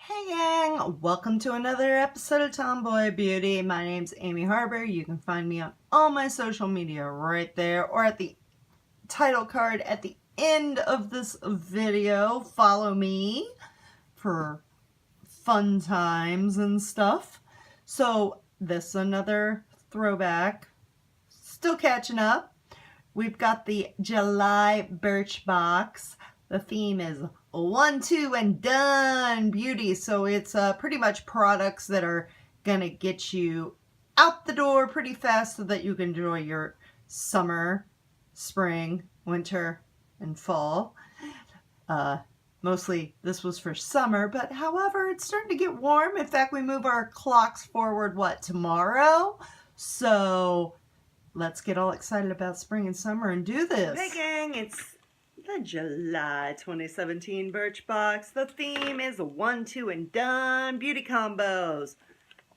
Hey gang, welcome to another episode of Tomboy Beauty. My name's Amy Harber. You can find me on all my social media right there or at the title card at the end of this video. Follow me for fun times and stuff. So this is another throwback. Still catching up. We've got the July Birchbox. The theme is 1, 2, and done beauty. So it's pretty much products that are going to get you out the door pretty fast so that you can enjoy your summer, spring, winter, and fall. Mostly this was for summer, but however, it's starting to get warm. In fact, we move our clocks forward, tomorrow? So let's get all excited about spring and summer and do this. Hey gang, it's the July 2017 Birchbox. The theme is 1, 2, and done beauty combos.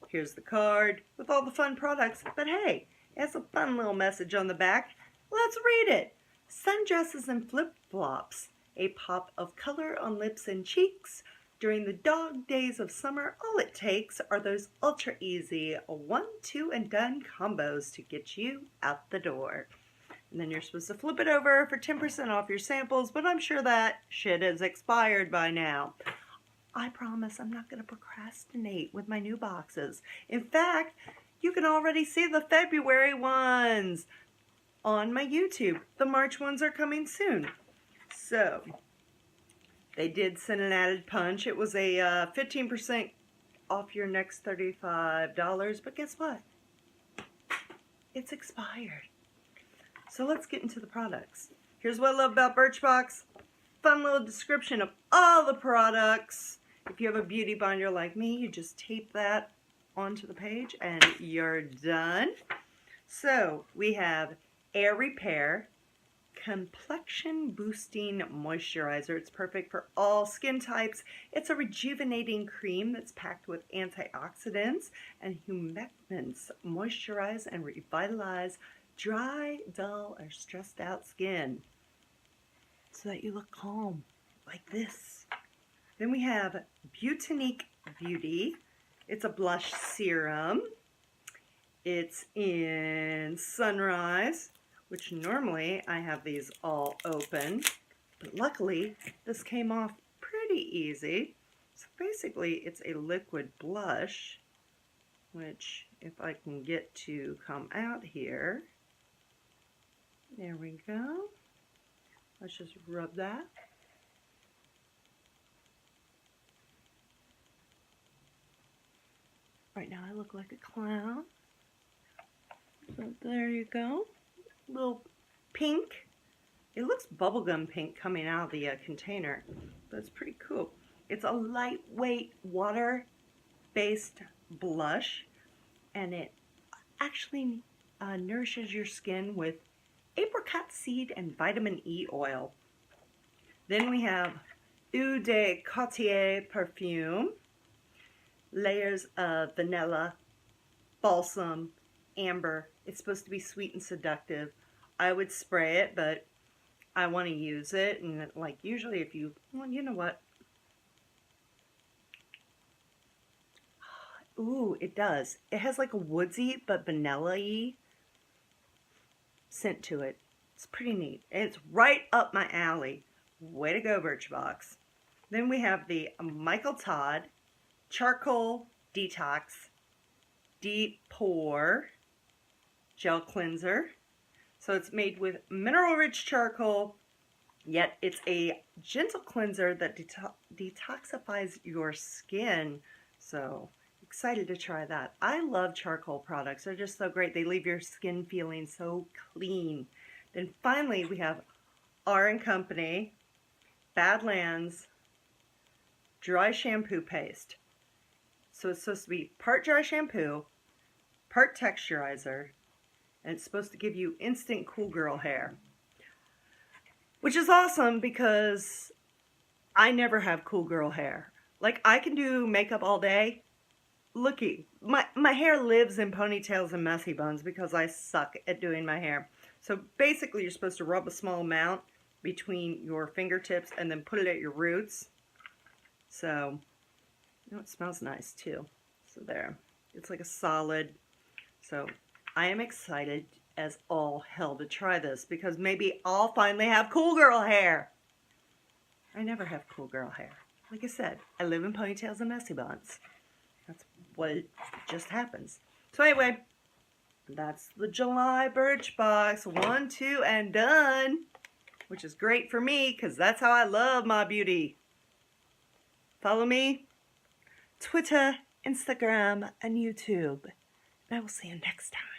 Here's the card with all the fun products, but hey, it has a fun little message on the back. Let's read it. Sundresses and flip-flops. A pop of color on lips and cheeks. During the dog days of summer, all it takes are those ultra easy 1, 2, and done combos to get you out the door. And then you're supposed to flip it over for 10% off your samples, but I'm sure that shit is expired by now. I promise I'm not going to procrastinate with my new boxes. In fact, you can already see the February ones on my YouTube. The March ones are coming soon. So, they did send an added punch. It was a 15% off your next $35, but guess what? It's expired. So let's get into the products. Here's what I love about Birchbox. Fun little description of all the products. If you have a beauty binder like me, you just tape that onto the page and you're done. So we have Air Repair Complexion Boosting Moisturizer. It's perfect for all skin types. It's a rejuvenating cream that's packed with antioxidants and humectants. Moisturize and revitalize dry, dull, or stressed out skin so that you look calm like this. Then we have Beautaniq Beauty. It's a blush serum. It's in Sunrise, which normally I have these all open, but luckily this came off pretty easy. So basically it's a liquid blush, which if I can get to come out here, there we go. Let's just rub that. Right now I look like a clown. So there you go. Little pink. It looks bubblegum pink coming out of the container, but it's pretty cool. It's a lightweight water-based blush, and it actually nourishes your skin with apricot seed and vitamin E oil. Then we have Eau de Cartier Perfume. Layers of vanilla, balsam, amber. It's supposed to be sweet and seductive. I would spray it, but I want to use it. And like usually if you, well, you know what? Ooh, it does. It has like a woodsy but vanilla-y scent to it. It's pretty neat. It's right up my alley. Way to go, Birchbox. Then we have the Michael Todd Charcoal Detox Deep Pore Gel Cleanser. So it's made with mineral-rich charcoal, yet it's a gentle cleanser that detoxifies your skin. So excited to try that. I love charcoal products. They're just so great. They leave your skin feeling so clean. Then finally we have R&Co Badlands Dry Shampoo Paste. So it's supposed to be part dry shampoo, part texturizer, and it's supposed to give you instant cool girl hair. Which is awesome because I never have cool girl hair. Like, I can do makeup all day. Looky, my hair lives in ponytails and messy buns because I suck at doing my hair. So basically you're supposed to rub a small amount between your fingertips and then put it at your roots. So You know, it smells nice too. So there. It's like a solid. So I am excited as all hell to try this because maybe I'll finally have cool girl hair. I never have cool girl hair. Like I said, I live in ponytails and messy buns. That's what just happens. So anyway, that's the July Birchbox. 1, 2, and done. Which is great for me because that's how I love my beauty. Follow me. Twitter, Instagram, and YouTube. And I will see you next time.